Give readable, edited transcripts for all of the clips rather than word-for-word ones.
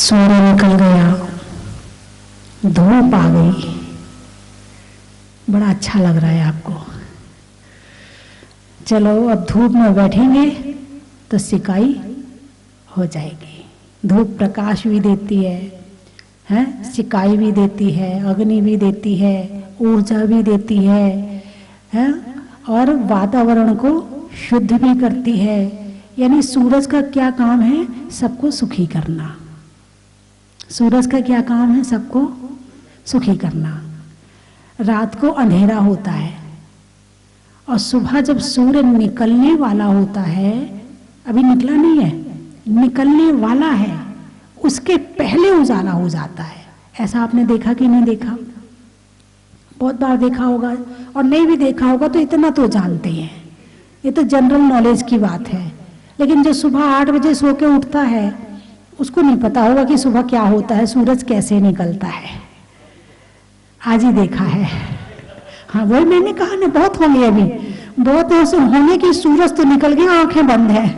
सूर्य निकल गया, धूप आ गई, बड़ा अच्छा लग रहा है आपको। चलो अब धूप में बैठेंगे तो सिकाई हो जाएगी। धूप प्रकाश भी देती है, सिकाई भी देती है, अग्नि भी देती है, ऊर्जा भी देती है, और वातावरण को शुद्ध भी करती है। यानी सूरज का क्या काम है? सबको सुखी करना। सूरज का क्या काम है? सबको सुखी करना। रात को अंधेरा होता है और सुबह जब सूर्य निकलने वाला होता है, अभी निकला नहीं है, निकलने वाला है, उसके पहले उजाला हो जाता है। ऐसा आपने देखा कि नहीं देखा? बहुत बार देखा होगा, और नहीं भी देखा होगा तो इतना तो जानते हैं, ये तो जनरल नॉलेज की बात है। लेकिन जो सुबह 8 बजे सो के उठता है उसको नहीं पता होगा कि सुबह क्या होता है, सूरज कैसे निकलता है। आज ही देखा है। हाँ, वही मैंने कहा ना, बहुत होंगे अभी, बहुत ऐसे होने की सूरज तो निकल गया, आंखें बंद है।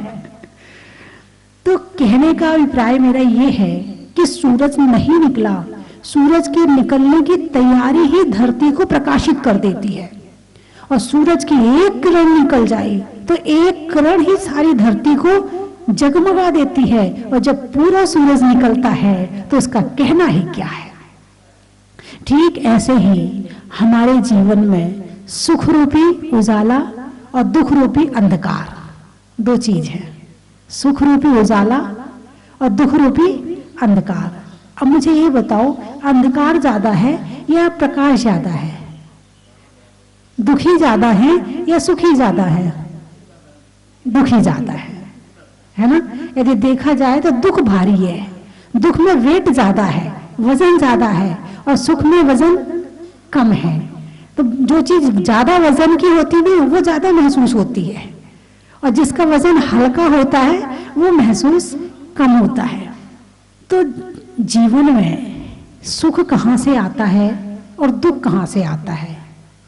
तो कहने का अभिप्राय मेरा ये है कि सूरज नहीं निकला, सूरज के निकलने की तैयारी ही धरती को प्रकाशित कर देती है। और सूरज की एक किरण निकल जाए तो एक किरण ही सारी धरती को जगमगा देती है। और जब पूरा सूरज निकलता है तो उसका कहना ही क्या है। ठीक ऐसे ही हमारे जीवन में सुख रूपी उजाला और दुख रूपी अंधकार, दो चीज है। सुख रूपी उजाला और दुख रूपी अंधकार। अब मुझे ये बताओ, अंधकार ज्यादा है या प्रकाश ज्यादा है? दुखी ज्यादा है या सुखी ज्यादा है? दुखी ज्यादा है ना? यदि देखा जाए तो दुख भारी है, दुख में वेट ज्यादा है, वजन ज्यादा है, और सुख में वजन कम है। तो जो चीज ज्यादा वजन की होती है वो ज्यादा महसूस होती है, और जिसका वजन हल्का होता है वो महसूस कम होता है। तो जीवन में सुख कहाँ से आता है और दुख कहाँ से आता है?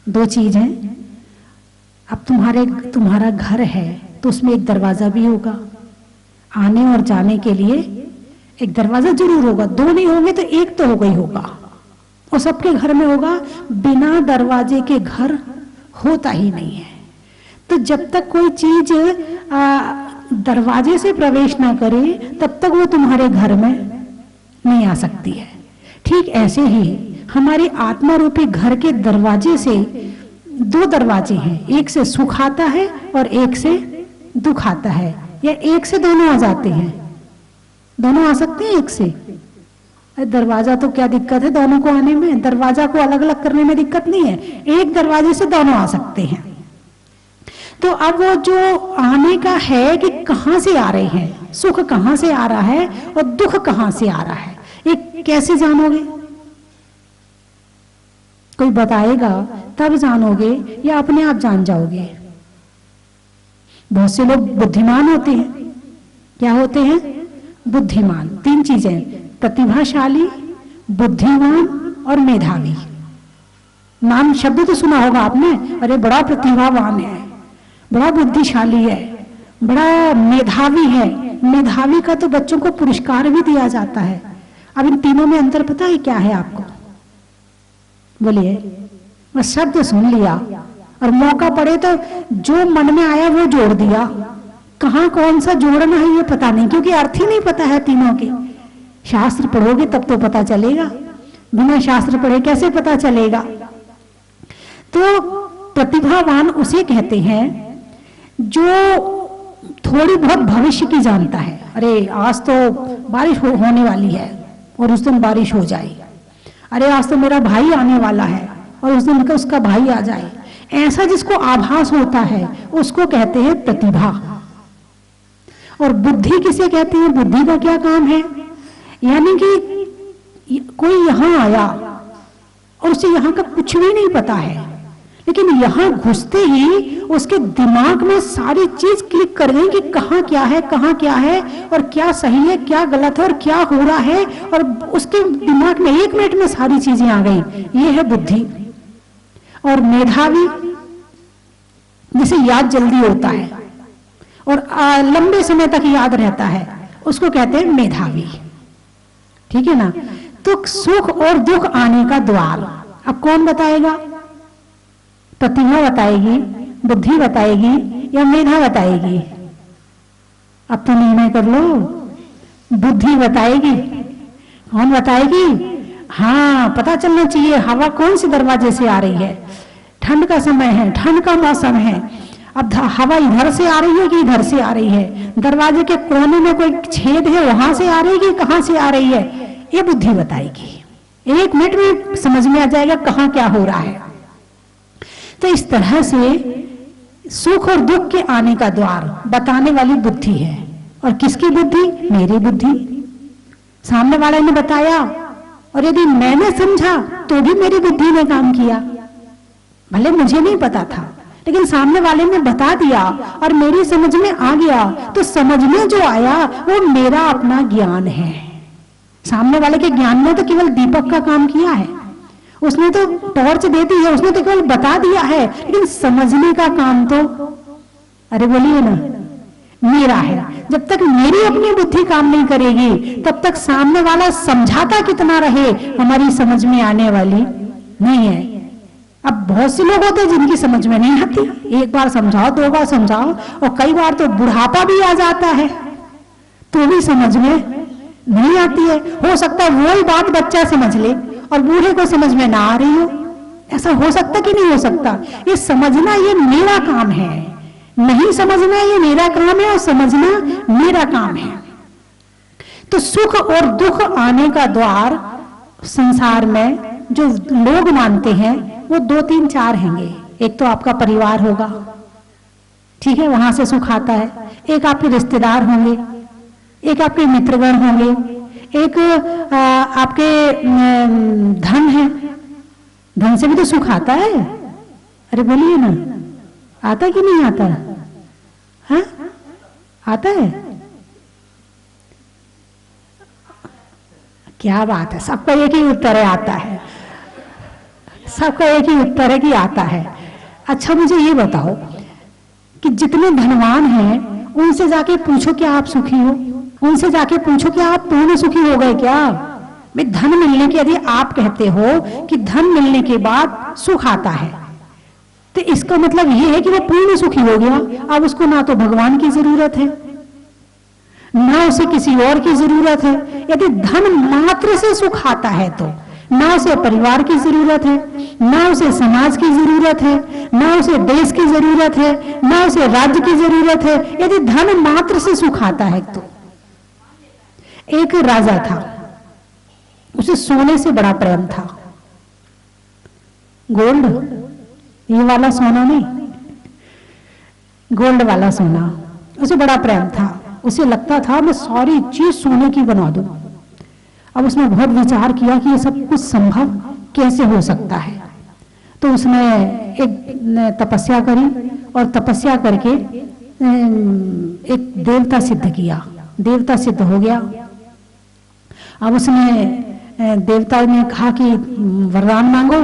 दो चीज है। अब तुम्हारा घर है तो उसमें एक दरवाजा भी होगा, आने और जाने के लिए एक दरवाजा जरूर होगा, दो नहीं होंगे तो एक तो होगा ही होगा, और सबके घर में होगा। बिना दरवाजे के घर होता ही नहीं है। तो जब तक कोई चीज दरवाजे से प्रवेश ना करे तब तक वो तुम्हारे घर में नहीं आ सकती है। ठीक ऐसे ही हमारी आत्मा रूपी घर के दरवाजे से दो दरवाजे हैं, एक से सुख आता है और एक से दुख आता है, या एक से दोनों आ जाते हैं? दोनों आ सकते हैं एक से? दरवाजा तो क्या दिक्कत है दोनों को आने में? दरवाजा को अलग अलग करने में दिक्कत नहीं है, एक दरवाजे से दोनों आ सकते हैं। तो अब वो जो आने का है कि कहां से आ रहे हैं, सुख कहां से आ रहा है और दुख कहां से आ रहा है, ये कैसे जानोगे? कोई बताएगा तब जानोगे या अपने आप जान जाओगे? बहुत से लोग बुद्धिमान होते हैं। क्या होते हैं? बुद्धिमान। तीन चीजें, प्रतिभाशाली, बुद्धिमान और मेधावी। नाम शब्द तो सुना होगा आपने, अरे बड़ा प्रतिभावान है, बड़ा बुद्धिशाली है, बड़ा मेधावी है। मेधावी का तो बच्चों को पुरस्कार भी दिया जाता है। अब इन तीनों में अंतर पता है क्या है आपको? बोलिए। मैं शब्द सुन लिया और मौका पड़े तो जो मन में आया वो जोड़ दिया, कहां कौन सा जोड़ना है ये पता नहीं, क्योंकि अर्थ ही नहीं पता है तीनों के। शास्त्र पढ़ोगे तब तो पता चलेगा, बिना शास्त्र पढ़े कैसे पता चलेगा? तो प्रतिभावान उसे कहते हैं जो थोड़ी बहुत भविष्य की जानता है। अरे आज तो बारिश होने वाली है और उस दिन बारिश हो जाए, अरे आज तो मेरा भाई आने वाला है और उस दिन उसका भाई आ जाए। ऐसा जिसको आभास होता है उसको कहते हैं प्रतिभा। और बुद्धि किसे कहते हैं? बुद्धि का क्या काम है? यानी कि कोई यहां आया और उसे यहां का कुछ भी नहीं पता है, लेकिन यहां घुसते ही उसके दिमाग में सारी चीज क्लिक कर गई कि कहां क्या है, कहां क्या है, और क्या सही है, क्या गलत है, और क्या हो रहा है, और उसके दिमाग में 1 मिनट में सारी चीजें आ गई। ये है बुद्धि। और मेधावी, जिसे याद जल्दी होता है और लंबे समय तक याद रहता है, उसको कहते हैं मेधावी। ठीक है ना। तो सुख और दुख आने का द्वार अब कौन बताएगा? प्रतिभा बताएगी, बुद्धि बताएगी या मेधा बताएगी? अब तो निर्णय कर लो। बुद्धि बताएगी। कौन बताएगी? हाँ, पता चलना चाहिए हवा कौन से दरवाजे से आ रही है। ठंड का समय है, ठंड का मौसम है, अब हवा इधर से आ रही है कि इधर से आ रही है, दरवाजे के कोने में कोई छेद है वहां से आ रही है कि कहां से आ रही है, ये बुद्धि बताएगी। 1 मिनट में समझ में आ जाएगा कहां क्या हो रहा है। तो इस तरह से सुख और दुख के आने का द्वार बताने वाली बुद्धि है। और किसकी बुद्धि? मेरी बुद्धि। सामने वाले ने बताया और यदि मैंने समझा तो भी मेरी बुद्धि ने काम किया। भले मुझे नहीं पता था, लेकिन सामने वाले ने बता दिया और मेरी समझ में आ गया, तो समझ में जो आया वो मेरा अपना ज्ञान है। सामने वाले के ज्ञान ने तो केवल दीपक का काम किया है, उसने तो टॉर्च दे दी है, उसने तो केवल बता दिया है, लेकिन समझने का काम तो, अरे बोलिए ना, मेरा है। जब तक मेरी अपनी बुद्धि काम नहीं करेगी तब तक सामने वाला समझाता कितना रहे हमारी समझ में आने वाली नहीं है। अब बहुत से लोग होते हैं जिनकी समझ में नहीं आती, एक बार समझाओ, 2 बार समझाओ, और कई बार तो बुढ़ापा भी आ जाता है तो भी समझ में नहीं आती है। हो सकता है वही बात बच्चा समझ ले और बूढ़े को समझ में ना आ रही हो। ऐसा हो सकता कि नहीं हो सकता? ये समझना ये मेरा काम है, नहीं समझना ये मेरा काम है, और समझना मेरा काम है। तो सुख और दुख आने का द्वार संसार में जो लोग मानते हैं वो 2, 3, 4 हैंगे। एक तो आपका परिवार होगा, ठीक है, वहां से सुख आता है। एक आपके रिश्तेदार होंगे, एक आपके मित्रगण होंगे, एक आपके धन है, धन से भी तो सुख आता है। अरे बोलिए ना, आता कि नहीं आता? हाँ, आता है। क्या बात है, सबका एक ही उत्तर है, आता है। सबका एक ही उत्तर है कि आता है। अच्छा मुझे ये बताओ कि जितने धनवान हैं उनसे जाके पूछो क्या आप सुखी हो? उनसे जाके पूछो क्या आप पूर्ण सुखी हो गए क्या? मैं धन मिलने के, यदि आप कहते हो कि धन मिलने के बाद सुख आता है, तो इसका मतलब यह है कि वो पूर्ण सुखी हो गया। अब उसको ना तो भगवान की जरूरत है, ना उसे किसी और की जरूरत है। यदि धन मात्र से सुख आता है तो ना उसे परिवार की जरूरत है, ना उसे समाज की जरूरत है, ना उसे देश की जरूरत है, ना उसे राज्य की जरूरत है। यदि धन मात्र से सुख आता है तो एक राजा था, उसे सोने से बड़ा प्रेम था। गोल्ड, ये वाला सोना नहीं, गोल्ड वाला सोना, उसे बड़ा प्रेम था। उसे लगता था मैं सारी चीज सोने की बना दूं। अब उसने बहुत विचार किया कि ये सब कुछ संभव कैसे हो सकता है। तो उसने एक तपस्या करी और तपस्या करके एक देवता सिद्ध किया, देवता सिद्ध हो गया। अब उसने देवता ने कहा कि वरदान मांगो।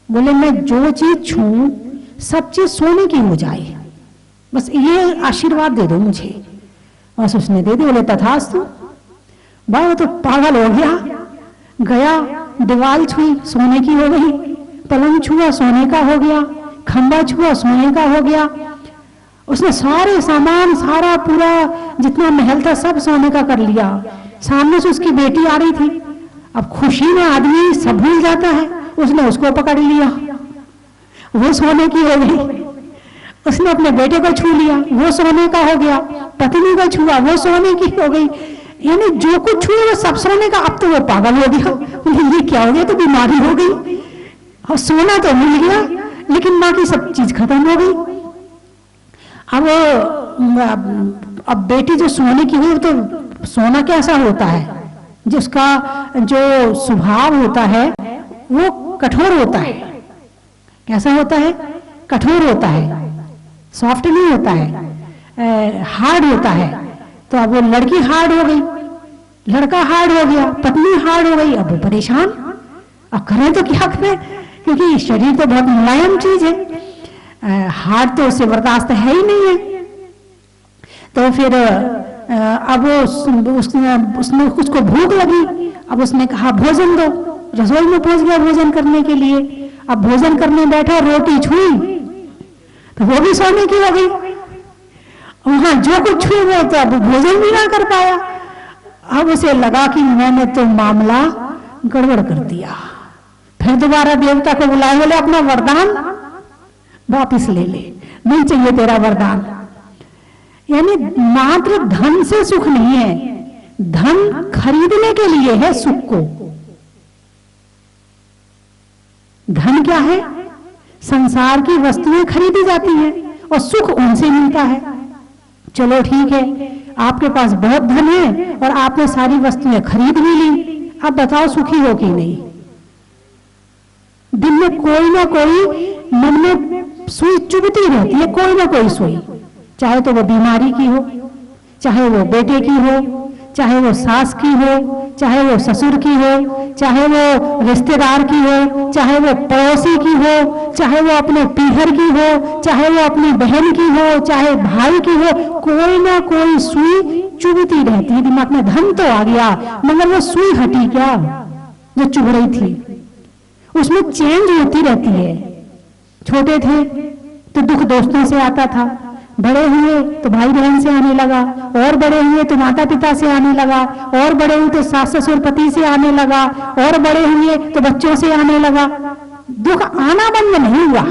बोले मैं जो चीज छूं सब चीज सोने की हो जाए, बस ये आशीर्वाद दे दो मुझे। बस उसने दे दी। बोले तथास्तु। वो तो पागल हो गया, दीवार छुई सोने की हो गई, पलंग छुआ सोने का हो गया, खंबा छुआ सोने का हो गया। उसने सारे सामान, सारा पूरा जितना महल था सब सोने का कर लिया। सामने से उसकी बेटी आ रही थी। अब खुशी में आदमी सब भूल जाता है, उसने उसको पकड़ लिया, वो सोने की हो गई। उसने अपने बेटे को छू लिया, वो सोने का हो गया। पत्नी को छुआ, वो सोने की हो गई। यानी जो कुछ छुए वो सब सोने का। अब तो वो पागल हो गया, ये क्या हो गया? तो बीमारी हो गई। और सोना तो मिल गया लेकिन बाकी सब चीज खत्म हो गई। अब बेटी जो सोने की हुई, तो सोना कैसा होता है? जिसका जो स्वभाव होता है वो कठोर होता है। कैसा होता है? कठोर होता है, सॉफ्ट नहीं होता है, हार्ड होता है। तो अब वो लड़की हार्ड हो गई, लड़का हार्ड हो गया, पत्नी हार्ड हो गई। अब वो परेशान, अब करें तो क्या करें, क्योंकि शरीर तो बहुत मुलायम चीज है, हार्ड तो उसे बर्दाश्त है ही नहीं है। तो फिर अब उसने उसको भूख लगी, अब उसने कहा भोजन दो, रसोई में पहुंच गया भोजन करने के लिए। अब भोजन करने बैठा, रोटी छुई तो वो भी सोने की हो गई, वहां जो कुछ छुई वो तो अब भोजन भी ना कर पाया। अब उसे लगा कि मैंने तो मामला गड़बड़ कर दिया। फिर दोबारा देवता को बुलाए, बोले अपना वरदान वापिस ले ले, नहीं चाहिए तेरा वरदान। यानी मात्र धन से सुख नहीं है, धन खरीदने के लिए है सुख को। धन क्या है? संसार की वस्तुएं खरीदी जाती हैं और सुख उनसे मिलता है। चलो ठीक है, आपके पास बहुत धन है और आपने सारी वस्तुएं खरीद भी ली, अब बताओ सुखी हो कि नहीं? दिन में कोई ना कोई मन में सुई चुभती रहती है, कोई ना कोई सुई, चाहे तो वो बीमारी की हो, चाहे वो बेटे की हो, चाहे वो सास की हो, चाहे वो ससुर की हो, चाहे वो रिश्तेदार की हो, चाहे वो पड़ोसी की हो, चाहे वो अपने पीहर की हो, चाहे वो अपनी बहन की हो, चाहे भाई की हो, कोई ना कोई सुई चुभती रहती है दिमाग में। धन तो आ गया मगर वो सुई हटी क्या जो चुभ रही थी? उसमें चेंज होती रहती है। छोटे थे तो दुख दोस्तों से आता था, बड़े हुए तो भाई बहन से आने लगा, और बड़े हुए तो माता पिता से आने लगा, और बड़े हुए तो सास ससुर पति से आने लगा, और बड़े हुए तो बच्चों से आने लगा। दुख आना बंद नहीं हुआ,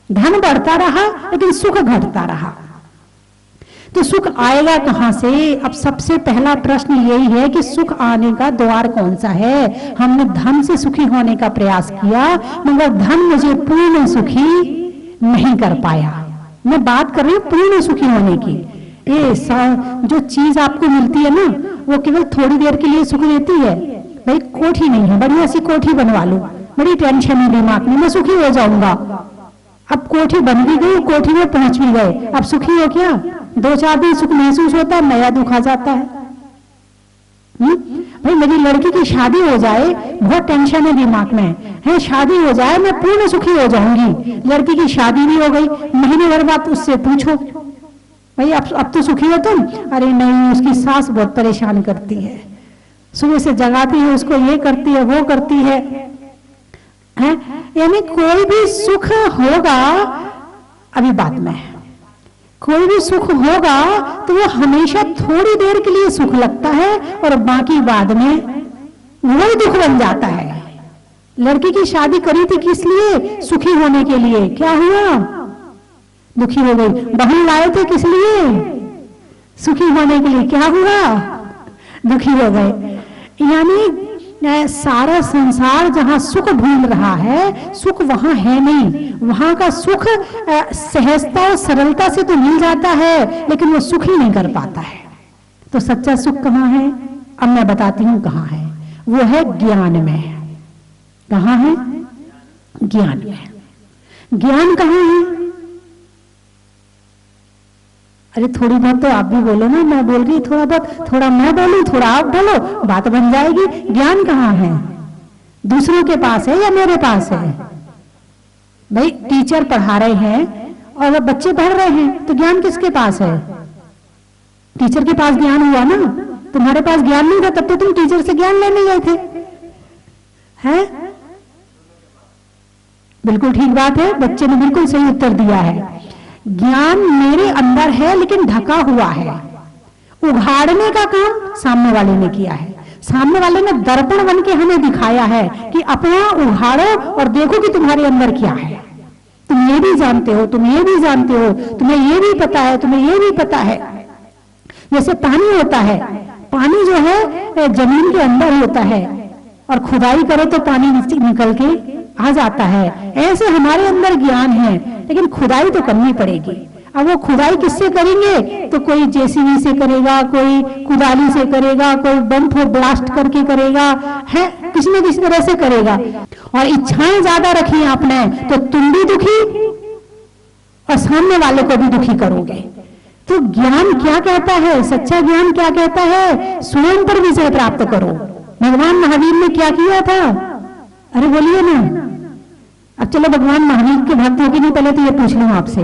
धन बढ़ता रहा लेकिन सुख घटता रहा। तो सुख आएगा कहां से? अब सबसे पहला प्रश्न यही है कि सुख आने का द्वार कौन सा है? हमने धन से सुखी होने का प्रयास किया मगर धन मुझे पूर्ण सुखी नहीं कर पाया। मैं बात कर रही हूं पूर्ण सुखी होने की। जो चीज आपको मिलती है ना वो केवल थोड़ी देर के लिए सुख देती है। भाई कोठी नहीं है, बढ़िया सी कोठी बनवा लो, बड़ी टेंशन है दिमाग में, मैं सुखी हो जाऊंगा। अब कोठी बन भी गई, कोठी में पहुंच भी गए, अब सुखी हो क्या? 2-4 दिन सुख महसूस होता है, नया दुख आ जाता है। भाई मेरी लड़की की शादी हो जाए, बहुत टेंशन है दिमाग में, है शादी हो जाए मैं पूर्ण सुखी हो जाऊंगी। लड़की की शादी भी हो गई, महीने भर बाद उससे पूछो भाई अब तो सुखी हो तुम? अरे नहीं, उसकी सास बहुत परेशान करती है, सुबह से जगाती है, उसको ये करती है वो करती है। यानी कोई भी सुख होगा, अभी बात में कोई भी सुख होगा तो वो हमेशा थोड़ी देर के लिए सुख लगता है और बाकी बाद में वही दुख बन जाता है। लड़की की शादी करी थी किस लिए? सुखी होने के लिए, क्या हुआ? दुखी हो गई। बहन लाए थे किस लिए? सुखी होने के लिए, क्या हुआ? दुखी हो गए। यानी सारा संसार जहां सुख ढूंढ रहा है, सुख वहां है नहीं। वहां का सुख सहजता और सरलता से तो मिल जाता है लेकिन वो सुख ही नहीं कर पाता है। तो सच्चा सुख कहां है? अब मैं बताती हूं कहां है। वो है ज्ञान में। कहां है? ज्ञान में। ज्ञान कहां है? अरे थोड़ी बहुत तो आप भी बोलो ना, मैं बोल रही थोड़ा बहुत, थोड़ा मैं बोलूं थोड़ा आप बोलो, बात बन जाएगी। ज्ञान कहां है? दूसरों के पास है या मेरे पास है? भाई टीचर पढ़ा रहे हैं और बच्चे पढ़ रहे हैं तो ज्ञान किसके पास है? टीचर के पास ज्ञान हुआ ना। तुम्हारे पास ज्ञान नहीं था तब तो तुम टीचर से ज्ञान लेने गए थे, हैं? बिल्कुल ठीक बात है, बच्चे ने बिल्कुल सही उत्तर दिया है। ज्ञान मेरे अंदर है लेकिन ढका हुआ है। उघाड़ने का काम सामने वाले ने किया है। सामने वाले ने दर्पण बन के हमें दिखाया है कि अपना उघाड़ो और देखो कि तुम्हारे अंदर क्या है। तुम ये भी जानते हो, तुम ये भी जानते हो, तुम्हें ये भी पता है, तुम्हें ये भी पता है। जैसे पानी होता है, पानी जो है जमीन के अंदर होता है और खुदाई करो तो पानी निकल के आ जाता है। ऐसे हमारे अंदर ज्ञान है लेकिन खुदाई तो करनी पड़ेगी। अब वो खुदाई किससे करेंगे? तो कोई जेसीबी से करेगा, कोई कुदाली से करेगा, कोई बम फोड़ ब्लास्ट करके करेगा, है किसी न किसी तरह से करेगा। और इच्छाएं ज्यादा रखी आपने तो तुम भी दुखी और सामने वाले को भी दुखी करोगे। तो ज्ञान क्या कहता है? सच्चा ज्ञान क्या कहता है? स्वयं पर विजय प्राप्त करो। भगवान महावीर ने क्या किया था? अरे बोलिए ना। अब चलो भगवान महावीर के भक्त हो कि नहीं, पहले तो ये पूछ लूं आपसे,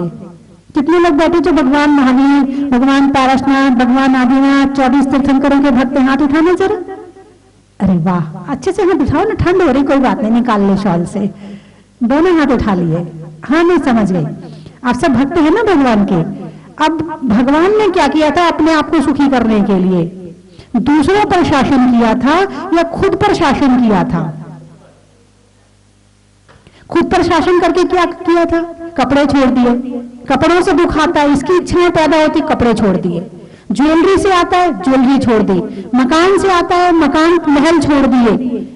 कितने लोग बैठे जो भगवान महावीर, भगवान पारसनाथ, भगवान आदिनाथ, 24 तीर्थंकरों के भक्त, हाथ उठाना जरा। अरे वाह, अच्छे से हाथ उठाओ ना, ठंड हो रही, कोई बात नहीं, निकाल ले शॉल से, दोनों हाथ उठा लिए। हाँ नहीं समझ गई, आप सब भक्त हैं ना भगवान के। अब भगवान ने क्या किया था अपने आप को सुखी करने के लिए? दूसरों पर शासन किया था या खुद पर शासन किया था? खुद पर शासन करके क्या किया था? कपड़े छोड़ दिए, कपड़ों से दुख आता है, इसकी इच्छाएं पैदा होती, कपड़े छोड़ दिए। ज्वेलरी से आता है, ज्वेलरी छोड़ दी। मकान से आता है, मकान महल छोड़ दिए।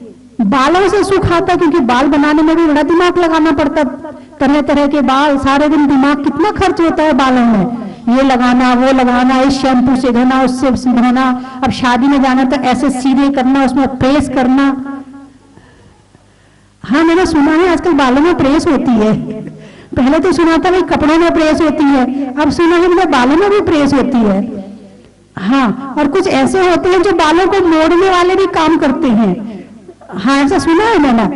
बालों से सुख आता, क्योंकि बाल बनाने में भी बड़ा दिमाग लगाना पड़ता, तरह तरह के बाल, सारे दिन दिमाग कितना खर्च होता है बालों में, ये लगाना वो लगाना, इस शैम्पू से धोना, उससे धोना, अब शादी में जाना तो ऐसे सीधे करना, उसमें प्रेस करना। हाँ मैंने सुना है आजकल बालों में प्रेस होती है, पहले तो सुना था भाई कपड़ों में प्रेस होती है, अब सुना है मतलब बालों में भी प्रेस होती है। हाँ, और कुछ ऐसे होते हैं जो बालों को मोड़ने वाले भी काम करते हैं। हाँ ऐसा सुना है मैंने,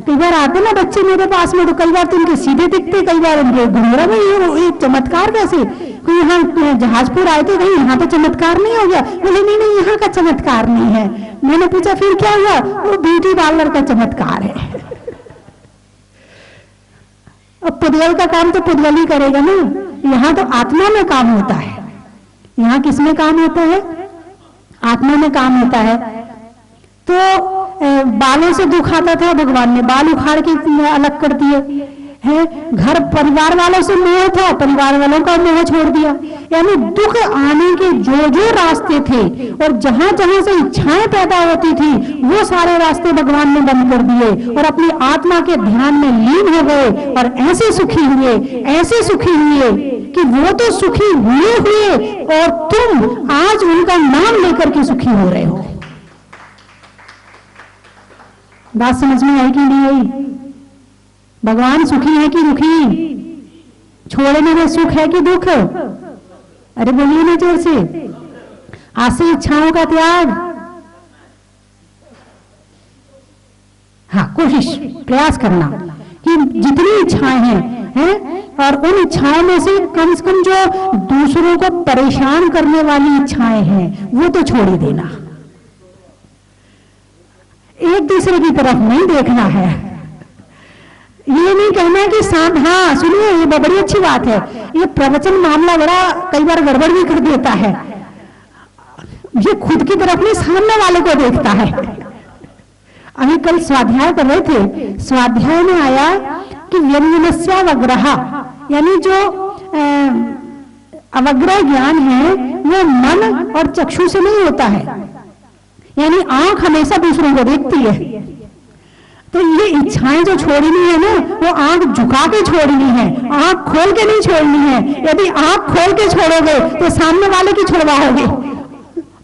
कई बार आते ना बच्चे मेरे पास में, तो कई बार तो उनके सीधे दिखते, कई बार उनके घुंघरा में ये चमत्कार कैसे, कोई यहाँ जहाजपुर आए थे, कहीं यहाँ तो चमत्कार नहीं हो गया? बोले नहीं नहीं यहाँ का चमत्कार नहीं है। मैंने पूछा फिर क्या हुआ? वो ब्यूटी पार्लर का चमत्कार है। अब पुद्गल का काम तो पुद्गल ही करेगा ना, यहाँ तो आत्मा में काम होता है। यहाँ किस में काम होता है? आत्मा में काम होता है। तो बालों से दुख आता था, भगवान ने बाल उखाड़ के अलग कर दिए है। घर परिवार वालों से मोह था, परिवार वालों का मोह छोड़ दिया। यानी दुख आने के जो जो रास्ते थे और जहां जहां से इच्छाएं पैदा होती थी, वो सारे रास्ते भगवान ने बंद कर दिए और अपनी आत्मा के ध्यान में लीन हो गए और ऐसे सुखी हुए, ऐसे सुखी हुए कि वो तो सुखी हुए और तुम आज उनका नाम लेकर के सुखी हो रहे हो। बात समझ में आई कि नहीं आई? भगवान सुखी है कि दुखी? छोड़ने में सुख है कि दुख? अरे बोलिए ना जोर से। आशी इच्छाओं का त्याग। हाँ, कोशिश प्रयास करना कि जितनी इच्छाएं हैं और उन इच्छाओं में से कम जो दूसरों को परेशान करने वाली इच्छाएं हैं वो तो छोड़ ही देना। एक दूसरे की तरफ नहीं देखना है। ये नहीं कहना कि साथ, हाँ सुनिए ये बड़ी अच्छी बात है, ये प्रवचन मामला बड़ा कई बार गड़बड़ भी कर देता है। ये खुद की तरफ नहीं सामने वाले को देखता है। अभी कल स्वाध्याय कर रहे थे, स्वाध्याय में आया कि व्यंजनस्यावग्रह, यानी जो अवग्रह ज्ञान है वो मन और चक्षु से नहीं होता है। यानी आंख हमेशा दूसरों को देखती है, तो ये इच्छाएं जो छोड़नी है ना वो आंख झुका के छोड़नी है, आंख खोल के नहीं छोड़नी है। यदि आंख खोल के छोड़ोगे तो सामने वाले की छुड़वाओगे,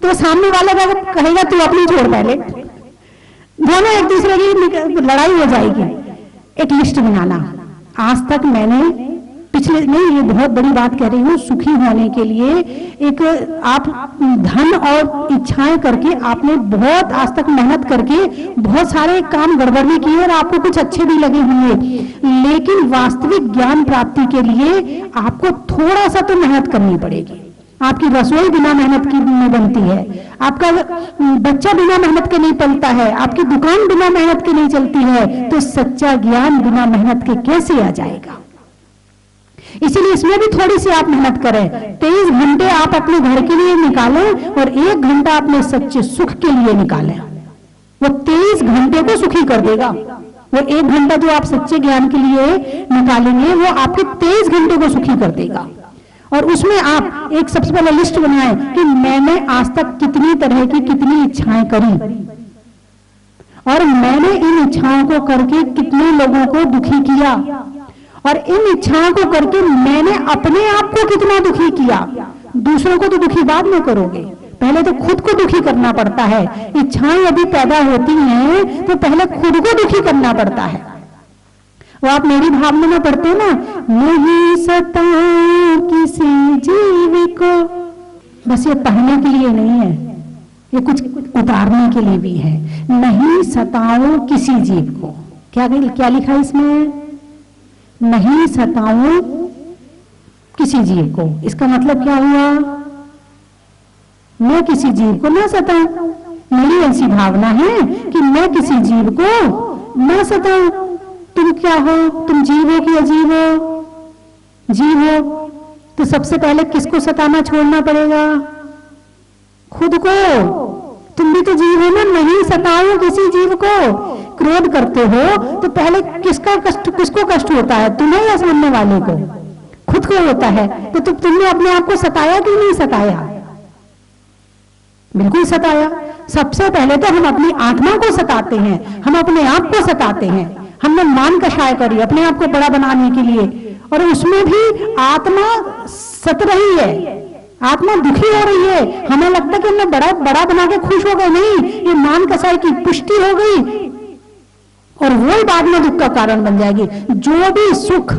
तो सामने वाले का कहेगा तू अपनी छोड़ पहले, दोनों एक दूसरे की लड़ाई हो जाएगी। एक लिस्ट बनाना। आज तक मैंने पिछले में, ये बहुत बड़ी बात कह रही हूँ, सुखी होने के लिए एक आप धन और इच्छाएं करके आपने बहुत आज तक मेहनत करके बहुत सारे काम गड़बड़ भी किए और आपको कुछ अच्छे भी लगे होंगे, लेकिन वास्तविक ज्ञान प्राप्ति के लिए आपको थोड़ा सा तो मेहनत करनी पड़ेगी। आपकी रसोई बिना मेहनत की नहीं बनती है, आपका बच्चा बिना मेहनत के नहीं पलता है, आपकी दुकान बिना मेहनत के नहीं चलती है, तो सच्चा ज्ञान बिना मेहनत के कैसे आ जाएगा? इसीलिए इसमें भी थोड़ी सी आप मेहनत करें। 23 घंटे आप अपने घर के लिए निकालें और 1 घंटा अपने सच्चे सुख के लिए निकालें। वो 23 घंटे को सुखी कर देगा। वो 1 घंटा जो आप सच्चे ज्ञान के लिए निकालेंगे वो आपके 23 घंटे को सुखी कर देगा। और उसमें आप एक सबसे पहले लिस्ट बनाएं कि मैंने आज तक कितनी तरह की कितनी इच्छाएं करी और मैंने इन इच्छाओं को करके कितने लोगों को दुखी किया, और इन इच्छाओं को करके मैंने अपने आप को कितना दुखी किया। दूसरों को तो दुखी बाद में करोगे, पहले तो खुद को दुखी करना पड़ता है। इच्छाएं यदि पैदा होती हैं तो पहले खुद को दुखी करना पड़ता है। वो आप मेरी भावना में पढ़ते ना, नहीं सताओ किसी जीव को, बस ये पढ़ने के लिए नहीं है, ये कुछ उतारने के लिए भी है। नहीं सताओ किसी जीव को, क्या लिखा है इसमें? नहीं सताओ किसी जीव को। इसका मतलब क्या हुआ? मैं किसी जीव को ना सताऊं। मेरी ऐसी भावना है कि मैं किसी जीव को ना सताऊं। तुम क्या हो? तुम जीव हो कि अजीब हो? जीव हो तो सबसे पहले किसको सताना छोड़ना पड़ेगा? खुद को। तुम भी तो जीव हो ना, नहीं सताओ किसी जीव को। क्रोध करते हो तो पहले किसको कष्ट होता है? तुम्हें या सामने वाले को? खुद को होता है। तो तुमने अपने आप को सताया कि नहीं सताया? बिल्कुल सताया। सबसे पहले तो हम अपनी आत्मा को सताते हैं, हम अपने आप को सताते हैं। हमने मान कषाय करी अपने आप को बड़ा बनाने के लिए, और उसमें भी आत्मा सत रही है, आत्मा दुखी हो रही है। हमें लगता है कि हमने बड़ा बड़ा बना के खुश हो गए। नहीं, ये मान कसाई की पुष्टि हो गई और वो बाद में दुख का कारण बन जाएगी। जो भी सुख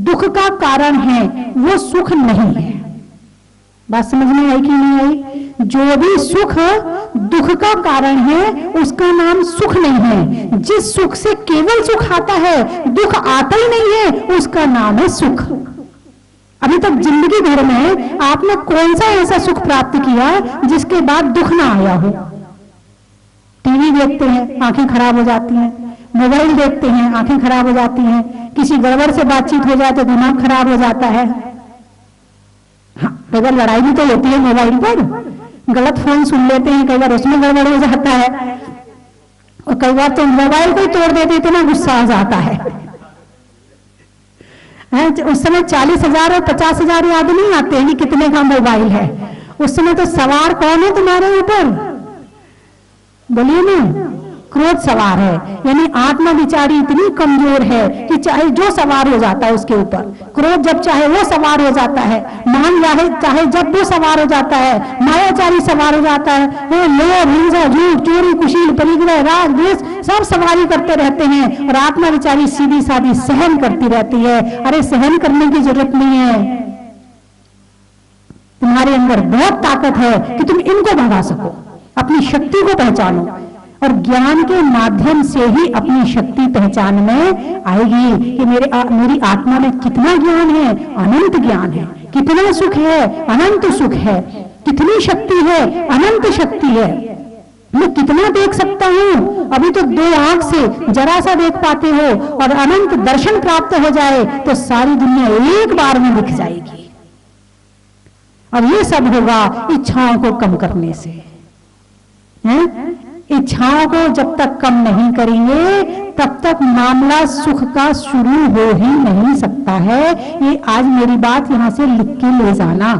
दुख का कारण है वो सुख नहीं है। बात समझ में आई कि नहीं आई? जो भी सुख दुख का कारण है उसका नाम सुख नहीं है। जिस सुख से केवल सुख आता है, दुख आता ही नहीं है, उसका नाम है सुख। अभी तक जिंदगी भर में आपने कौन सा ऐसा सुख प्राप्त किया जिसके बाद दुख ना आया हो? टीवी देखते हैं, आंखें खराब हो जाती हैं। मोबाइल देखते हैं, आंखें खराब हो जाती हैं। किसी गड़बड़ से बातचीत हो जाए तो दिमाग खराब हो जाता है। हाँ, कई बार लड़ाई भी तो होती है मोबाइल पर। गलत फोन सुन लेते हैं, कई बार उसमें गड़बड़ हो जाता है, और कई बार तो मोबाइल को ही तोड़ देते, इतना गुस्सा आ जाता है। उस समय 40,000 और 50,000 याद नहीं आते हैं कि कितने का मोबाइल है। उस समय तो सवार कौन है तुम्हारे ऊपर? बोलिए ना, क्रोध सवार है। यानी आत्मा बिचारी इतनी कमजोर है कि चाहे जो सवार हो जाता है उसके ऊपर। क्रोध जब चाहे वो सवार हो जाता है, मान चाहे जब वो सवार हो जाता है, मायाचारी सवार हो जाता है, लोभ हिंसा झूठ चोरी कुशील परिग्रह राग द्वेष सब सवारी करते रहते हैं, और आत्मा बिचारी सीधी सादी सहन करती रहती है। अरे सहन करने की जरूरत नहीं है, तुम्हारे अंदर बहुत ताकत है कि तुम इनको भगा सको। अपनी शक्ति को पहचानो, और ज्ञान के माध्यम से ही अपनी शक्ति पहचान में आएगी कि मेरी आत्मा में कितना ज्ञान है, अनंत ज्ञान है। कितना सुख है, अनंत सुख है। कितनी शक्ति है, अनंत शक्ति है। मैं कितना देख सकता हूं, अभी तो 2 आंख से जरा सा देख पाते हो, और अनंत दर्शन प्राप्त हो जाए तो सारी दुनिया एक बार में दिख जाएगी। और ये सब होगा इच्छाओं को कम करने से। इच्छाओं को जब तक कम नहीं करेंगे तब तक मामला सुख का शुरू हो ही नहीं सकता है। ये आज मेरी बात यहां से लिख के ले जाना।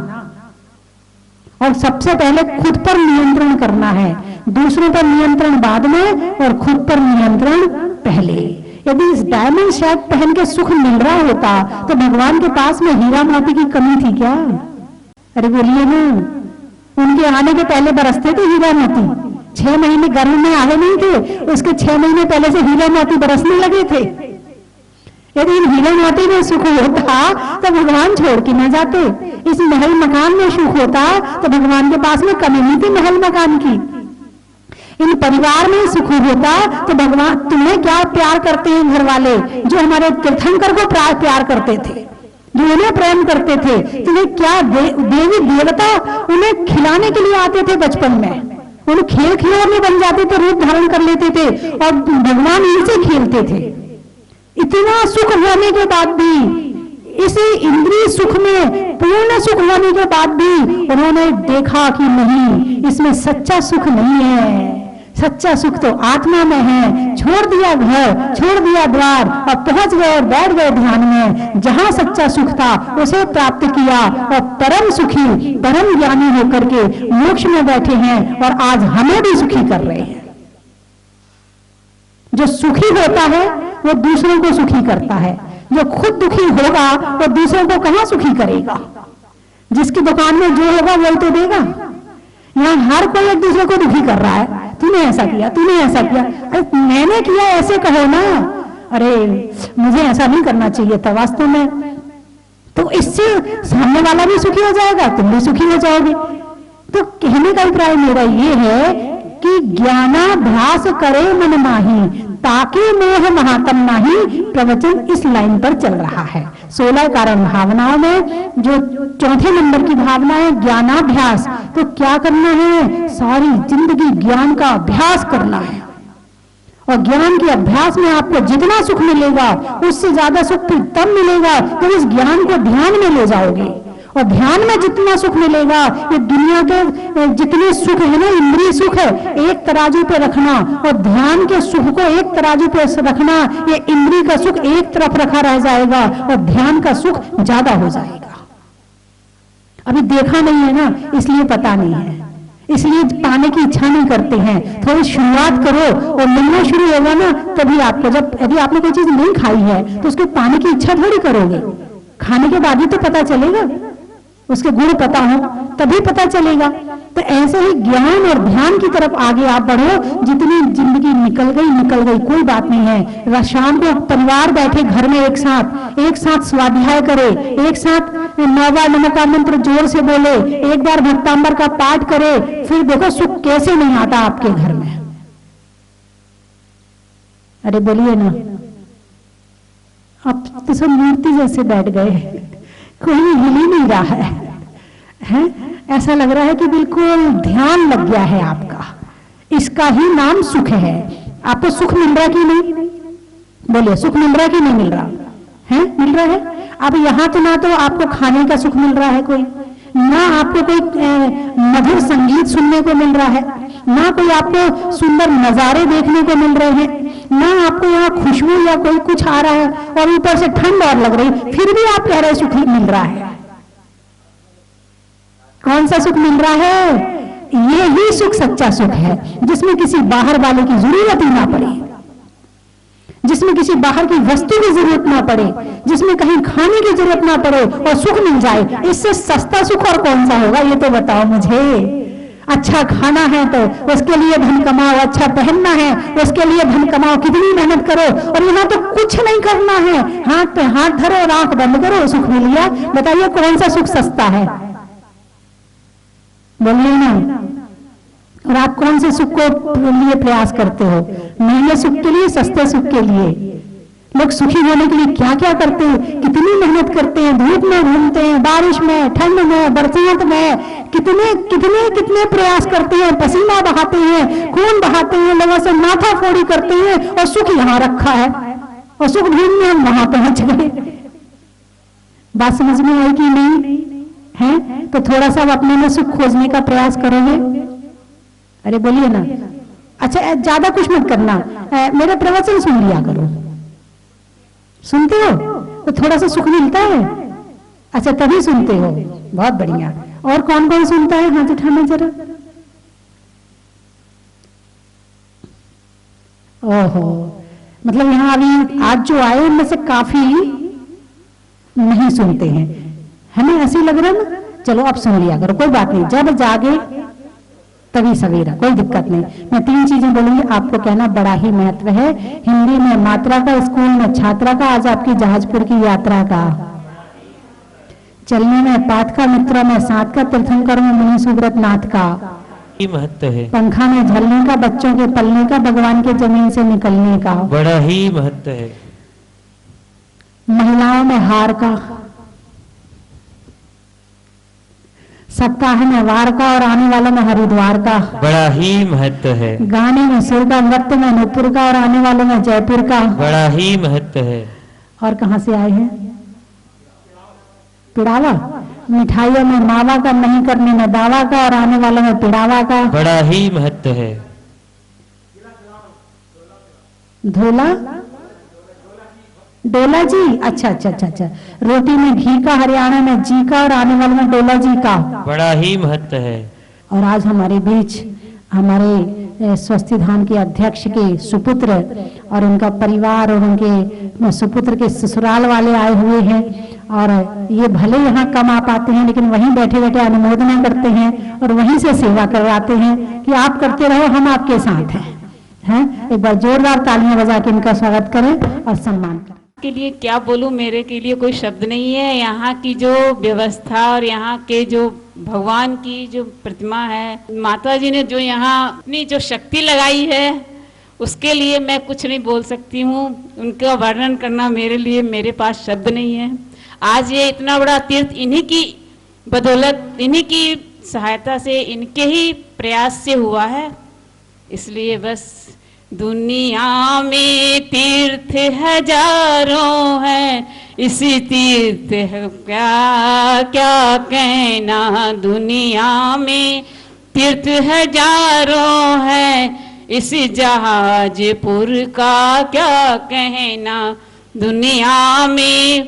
और सबसे पहले खुद पर नियंत्रण करना है, दूसरों पर नियंत्रण बाद में और खुद पर नियंत्रण पहले। यदि इस डायमंड शर्ट पहन के सुख मिल रहा होता तो भगवान के पास में हीरा मोती की कमी थी क्या? अरे बोलिए ना, उनके आने के पहले बरसते थे हीरा मोती। 6 महीने गर्भ में आए नहीं थे, उसके 6 महीने पहले से हीरा मोती बरसने लगे थे। यदि इन हीरा मोती में सुख होता तो भगवान छोड़ के न जाते। इस महल मकान में सुख होता तो भगवान के पास में कमी नहीं थी महल मकान की। इन परिवार में सुख होता तो भगवान, तुम्हें क्या प्यार करते हैं घर वाले, जो हमारे तीर्थंकर को प्यार करते थे, जो उन्हें प्रेम करते थे, तुम्हें क्या देवी देवता उन्हें खिलाने के लिए आते थे बचपन में। उन्हें खेल खिलौने बन जाते थे, रूप धारण कर लेते थे, और भगवान इनसे खेलते थे। इतना सुख होने के बाद भी, इस इंद्रिय सुख में पूर्ण सुख होने के बाद भी उन्होंने देखा कि नहीं, इसमें सच्चा सुख नहीं है। सच्चा सुख तो आत्मा में है। छोड़ दिया घर, छोड़ दिया द्वार, और पहुंच गए और बैठ गए ध्यान में। जहां सच्चा सुख था उसे प्राप्त किया, और परम सुखी परम ज्ञानी होकर के मोक्ष में बैठे हैं, और आज हमें भी सुखी कर रहे हैं। जो सुखी होता है वो दूसरों को सुखी करता है। जो खुद दुखी होगा वो दूसरों को कहां सुखी करेगा? जिसकी दुकान में जो होगा वही तो देगा। यहाँ हर कोई एक दूसरे को दुखी कर रहा है। तूने ऐसा किया, तूने ऐसा किया। अरे मैंने किया ऐसे कहो ना, अरे मुझे ऐसा नहीं करना चाहिए था वास्तव में। तो इससे सामने वाला भी सुखी हो जाएगा, तुम भी सुखी हो जाओगे। तो कहने का अभिप्राय मेरा ये है कि ज्ञानाभ्यास करे मन माही, ताकि मोह महात्म नहीं, प्रवचन इस लाइन पर चल रहा है। 16 कारण भावनाओं में जो चौथे नंबर की भावना है ज्ञानाभ्यास, तो क्या करना है, सारी जिंदगी ज्ञान का अभ्यास करना है। और ज्ञान के अभ्यास में आपको जितना सुख मिलेगा उससे ज्यादा सुख फिर तब मिलेगा जब इस ज्ञान को ध्यान में ले जाओगे। और ध्यान में जितना सुख मिलेगा, ये दुनिया के जितने सुख है ना, इंद्रिय सुख है, एक तराजू पे रखना, और ध्यान के सुख को एक तराजू पे रखना, ये इंद्रिय का सुख एक तरफ रखा रह जाएगा और ध्यान का सुख ज्यादा हो जाएगा। अभी देखा नहीं है ना, इसलिए पता नहीं है, इसलिए पाने की इच्छा नहीं करते हैं। थोड़ी शुरुआत करो और मिलना शुरू होगा ना, तभी आपको, जब यदि आपने कोई चीज नहीं खाई है तो उसको पाने की इच्छा थोड़ी करोगे, खाने के बाद ही तो पता चलेगा, उसके गुण पता हो तभी पता चलेगा। तो ऐसे ही ज्ञान और ध्यान की तरफ आगे आप बढ़ो। जितनी जिंदगी निकल गई कोई बात नहीं है। शाम को परिवार बैठे घर में एक साथ स्वाध्याय करे, एक साथ 9 बार नमः का मंत्र जोर से बोले, एक बार भक्तांबर का पाठ करे, फिर देखो सुख कैसे नहीं आता आपके घर में। अरे बोलिए ना, अब तो सब मूर्ति जैसे बैठ गए, कोई हिल ही नहीं रहा है? ऐसा लग रहा है कि बिल्कुल ध्यान लग गया है आपका। इसका ही नाम सुख है। आपको सुख मिल रहा कि नहीं? बोलिए, सुख मिल रहा कि नहीं मिल रहा है? मिल रहा है। अब यहाँ तो ना तो आपको खाने का सुख मिल रहा है कोई, ना आपको कोई मधुर संगीत सुनने को मिल रहा है, ना कोई आपको सुंदर नजारे देखने को मिल रहे हैं, ना आपको यहाँ खुशबू या कोई कुछ आ रहा है, और ऊपर से ठंड और लग रही, फिर भी आप कह रहे सुख मिल रहा है। कौन सा सुख मिल रहा है? ये ही सुख सच्चा सुख है, जिसमें किसी बाहर वाले की जरूरत ही ना पड़े, जिसमें किसी बाहर की वस्तु की जरूरत ना पड़े, जिसमें कहीं खाने की जरूरत ना पड़े और सुख मिल जाए। इससे सस्ता सुख और कौन सा होगा, ये तो बताओ मुझे। अच्छा खाना है तो उसके लिए धन कमाओ, अच्छा पहनना है उसके लिए धन कमाओ, कितनी मेहनत करो, और यहाँ तो कुछ नहीं करना है, हाथ पे हाथ धरो और आंख बंद करो, सुख मिल गया। बताइए कौन सा सुख सस्ता है? बोलिए ना। और आप कौन से सुख को लिए प्रयास करते हो? महंगे सुख के लिए, सस्ते सुख के लिए? लोग सुखी होने के लिए क्या क्या करते हैं, कितनी मेहनत करते हैं, धूप में घूमते हैं, बारिश में, ठंड में, बरसात में, कितने कितने कितने प्रयास करते हैं, पसीना बहाते हैं, खून बहाते हैं, लोगों से माथा फोड़ी करते हैं, और सुख यहाँ रखा है, और सुख ढूंढने हम वहां पहुंच गए। बात समझ में आई कि नहीं है? तो थोड़ा सा अपने में सुख खोजने का प्रयास करोगे? अरे बोलिए ना। अच्छा ज्यादा कुछ मत करना, मेरे प्रवचन सुन लिया करो। सुनते हो तो थोड़ा सा सुख मिलता है। अच्छा तभी सुनते हो, बहुत बढ़िया। और कौन कौन सुनता है? हाथ उठाना जरा। ओहो, मतलब यहाँ अभी आज जो आए उनमें से काफी नहीं सुनते हैं, हमें ऐसे लग रहा है ना। चलो अब सुन लिया करो, कोई बात नहीं, जब जागे तभी सवेरा, कोई दिक्कत नहीं। मैं 3 चीजें बोलूंगी, आपको कहना बड़ा ही महत्व है। हिंदी में मात्रा का, स्कूल में छात्रा का, आज आपकी जहाजपुर की यात्रा का, चलने में पाथ का, मित्रों में साथ का, तीर्थंकर में मुनि सुब्रत नाथ का महत्व है। पंखा में झलने का, बच्चों के पलने का, भगवान के जमीन से निकलने का बड़ा ही महत्व है। महिलाओं में हार का, सप्ताह में वार का और आने वालों में हरिद्वार का बड़ा ही महत्व है। गाने में सुर का, नृत्य में नूपुर का और आने वालों में जयपुर का बड़ा ही महत्व है। और कहां से आए हैं? पिड़ावा। मिठाइयों में मावा का, नहीं करने में दावा का और आने वालों में पिड़ावा का बड़ा ही महत्व है। धोला, डोला जी, अच्छा अच्छा अच्छा अच्छा। रोटी में घी का, हरियाणा में जी का और आने वाले में डोला जी का बड़ा ही महत्व है। और आज हमारे बीच हमारे स्वस्ति धाम के अध्यक्ष के सुपुत्र और उनका परिवार और उनके सुपुत्र के ससुराल वाले आए हुए हैं, और ये भले यहाँ कम आ पाते हैं लेकिन वहीं बैठे बैठे अनुमोदना करते हैं और वहीं से सेवा करवाते हैं कि आप करते रहो, हम आपके साथ हैं। एक बार जोरदार तालियां बजा के इनका स्वागत करें और सम्मान करें। के लिए क्या बोलूं, मेरे के लिए कोई शब्द नहीं है। यहाँ की जो व्यवस्था और यहाँ के जो भगवान की जो प्रतिमा है, माता जी ने जो यहाँ अपनी जो शक्ति लगाई है उसके लिए मैं कुछ नहीं बोल सकती हूँ। उनका वर्णन करना मेरे लिए, मेरे पास शब्द नहीं है। आज ये इतना बड़ा तीर्थ इन्हीं की बदौलत, इन्हीं की सहायता से, इनके ही प्रयास से हुआ है। इसलिए बस दुनिया में तीर्थ हजारों हैं, इसी तीर्थ क्या क्या कहना। दुनिया में तीर्थ हजारों हैं, इस जहाजपुर का क्या कहना। दुनिया में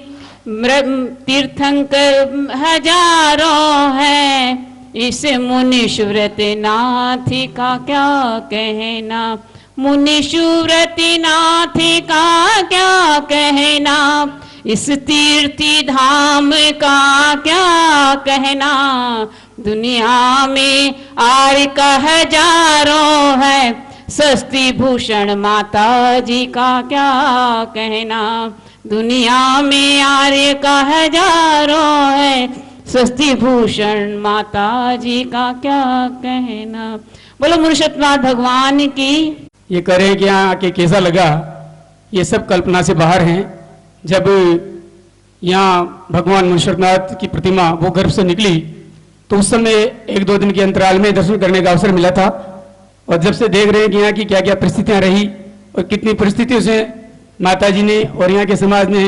तीर्थंकर हजारों हैं, इस मुनीश्वरत नाथ का क्या कहना। मुनीश्वरत नाथ का क्या कहना, इस तीर्थी धाम का क्या कहना। दुनिया में आर्य का हजारों है, सस्ती भूषण माता जी का क्या कहना। दुनिया में आर्य का हजारों है, सस्ती भूषण माता जी का क्या कहना। बोलो मुर्शदनाथ भगवान की। ये करे कि यहाँ आके कैसा लगा। ये सब कल्पना से बाहर हैं। जब यहाँ भगवान मुर्शदनाथ की प्रतिमा वो गर्भ से निकली तो उस समय 1-2 दिन के अंतराल में दर्शन करने का अवसर मिला था। और जब से देख रहे हैं कि यहाँ की क्या क्या परिस्थितियाँ रही और कितनी परिस्थितियों से माता जी ने और यहाँ के समाज ने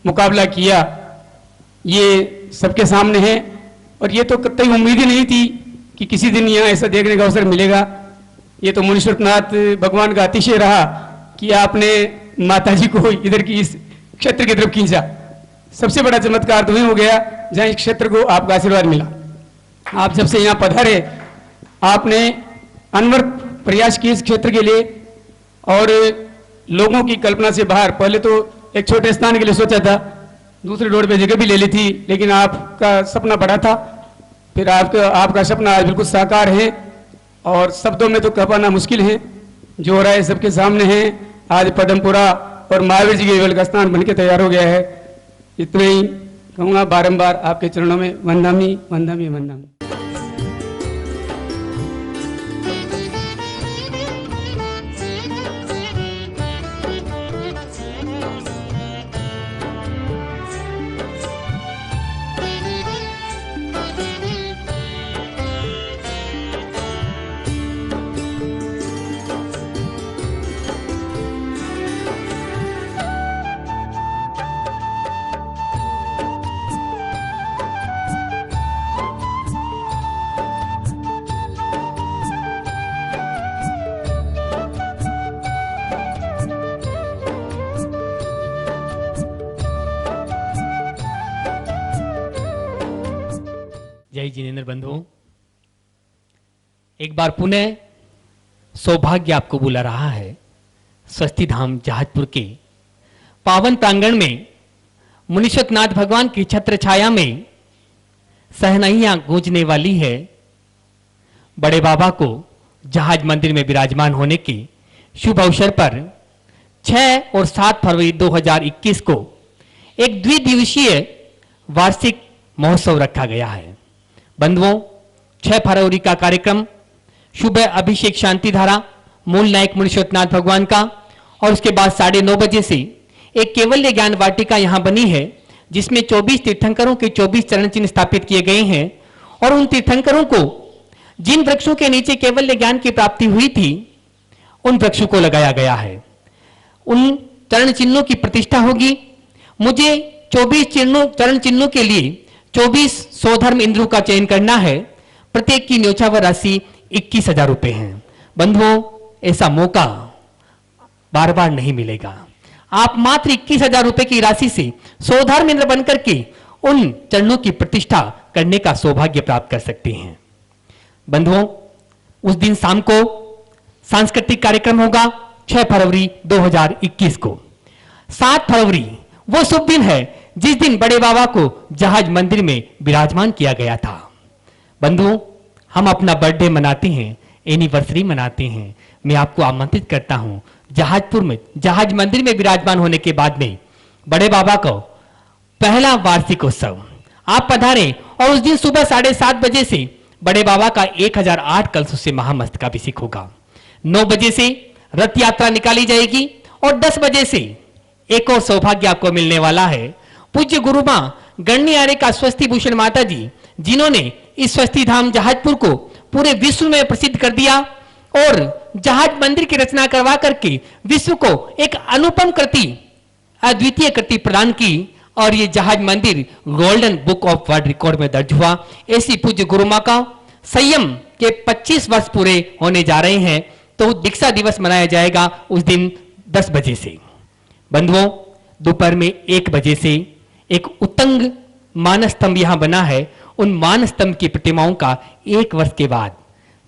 मुकाबला किया, ये सबके सामने है। और ये तो कतई उम्मीद ही नहीं थी कि किसी दिन यहाँ ऐसा देखने का अवसर मिलेगा। ये तो मुनीश्वरनाथ भगवान का अतिशय रहा कि आपने माता जी को इधर की इस क्षेत्र की तरफ खींचा। सबसे बड़ा चमत्कार तो वही हो गया जहाँ इस क्षेत्र को आपका आशीर्वाद मिला। आप जब से यहाँ पधारे, आपने अनवरत प्रयास किए इस क्षेत्र के लिए और लोगों की कल्पना से बाहर। पहले तो एक छोटे स्थान के लिए सोचा था, दूसरे रोड पे जगह भी ले ली थी, लेकिन आपका सपना बड़ा था। फिर आपका सपना आज बिल्कुल साकार है और शब्दों में तो कह पाना मुश्किल है। जो हो रहा है सबके सामने है। आज पदमपुरा और महावीर जी के युगल का स्थान बनके तैयार हो गया है। इतना ही कहूँगा, बारंबार आपके चरणों में वंदनामि वंदनामि वंदनामि। जय जिनेंद्र बंधुओं, एक बार पुनः सौभाग्य आपको बुला रहा है। स्वस्ति धाम जहाजपुर के पावन प्रांगण में मुनीश्वरनाथ भगवान की छत्र छाया में सहनाइयां गूंजने वाली है। बड़े बाबा को जहाज मंदिर में विराजमान होने के शुभ अवसर पर 6 और 7 फरवरी 2021 को एक द्विदिवसीय वार्षिक महोत्सव रखा गया है। बंधुओं, 6 फरवरी का कार्यक्रम सुबह अभिषेक शांति धारा मूल नायक मुनीश्वरनाथ भगवान का, और उसके बाद 9:30 बजे से एक केवल्य ज्ञान वाटिका यहां बनी है, जिसमें 24 तीर्थंकरों के 24 चरण चिन्ह स्थापित किए गए हैं। और उन तीर्थंकरों को जिन वृक्षों के नीचे केवल्य ज्ञान की प्राप्ति हुई थी, उन वृक्षों को लगाया गया है। उन चरण चिन्हों की प्रतिष्ठा होगी। मुझे 24 चरण चिन्हों के लिए 24 स्वधर्म इंद्रों का चयन करना है। प्रत्येक की न्योछावर राशि 21,000 रुपए है। बंधुओं, ऐसा मौका बार बार नहीं मिलेगा। आप मात्र 21,000 रुपए की राशि से स्वधर्म इंद्र बनकर के उन चरणों की प्रतिष्ठा करने का सौभाग्य प्राप्त कर सकते हैं। बंधुओं, उस दिन शाम को सांस्कृतिक कार्यक्रम होगा 6 फरवरी 2021 को। 7 फरवरी वो शुभ दिन है जिस दिन बड़े बाबा को जहाज मंदिर में विराजमान किया गया था। बंधुओं, हम अपना बर्थडे मनाते हैं, एनिवर्सरी मनाते हैं। मैं आपको आमंत्रित करता हूं जहाजपुर में जहाज मंदिर में विराजमान होने के बाद में बड़े बाबा को पहला वार्षिक उत्सव आप पधारें। और उस दिन सुबह 7:30 बजे से बड़े बाबा का 1008 कलशों से महामस्तकाभिषेक होगा। 9 बजे से रथ यात्रा निकाली जाएगी और 10 बजे से एक और सौभाग्य आपको मिलने वाला है। पूज्य गुरु मां गणनी आर्य का स्वस्ति भूषण माता जी, जिन्होंने इस स्वस्ति धाम जहाजपुर को पूरे विश्व में प्रसिद्ध कर दिया और जहाज मंदिर की रचना करवा करके विश्व को एक अनुपम कृति, अद्वितीय कृति प्रदान की और ये जहाज मंदिर golden book of world record में दर्ज हुआ। ऐसी पूज्य गुरु मां का संयम के 25 वर्ष पूरे होने जा रहे हैं, तो दीक्षा दिवस मनाया जाएगा उस दिन 10 बजे से। बंधुओं, दोपहर में 1 बजे से एक उत्तंग मानस्तंभ यहां बना है। उन मानस्तंभ की प्रतिमाओं का 1 वर्ष के बाद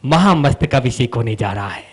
महामस्तकाभिषेक होने जा रहा है।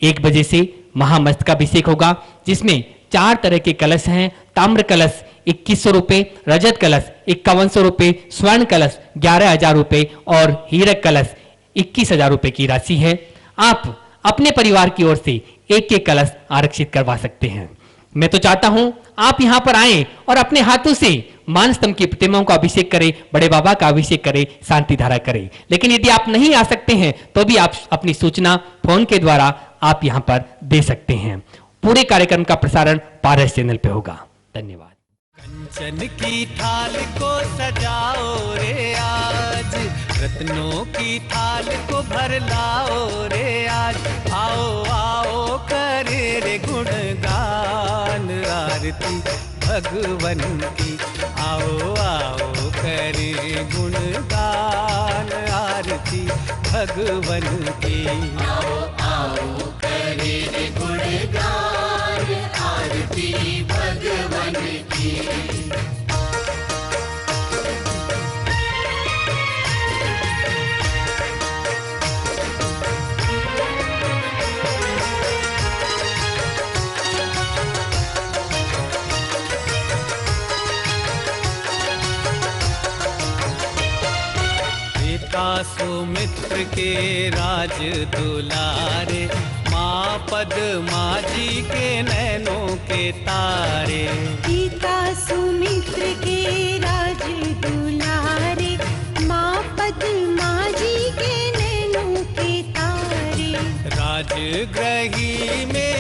1 बजे से महामस्तकाभिषेक होगा, जिसमें 4 तरह के कलश हैं। ताम्र कलश 2100 रुपए, रजत कलश 5100 रुपए, स्वर्ण कलश 11,000 रुपए और हीरक कलश 21,000 रुपए की राशि है। आप अपने परिवार की ओर से एक कलश आरक्षित करवा सकते हैं। मैं तो चाहता हूं आप यहां पर आएं और अपने हाथों से मानस्तंभ की प्रतिमाओं का अभिषेक करें, बड़े बाबा का अभिषेक करें, शांति धारा करें। लेकिन यदि आप नहीं आ सकते हैं तो भी आप अपनी सूचना फोन के द्वारा आप यहां पर दे सकते हैं। पूरे कार्यक्रम का प्रसारण पारस चैनल पे होगा। धन्यवाद। कंचन की थाल को सजाओ रे आज, रत्नों की थाल को भर लाओ रे आज। आओ आओ करे रे गुणगान आरती भगवन की। आओ आओ करे गुणगान आरती भगवन की। आओ आओ करे रे गुणगान आरती भगवन की। सुमित्र के राज दुलारे, माँ पद्मा जी के नैनों के तारे। पिता सुमित्र के राज दुलारे, माँ पद्मा जी के नैनों के तारे। राजगृही में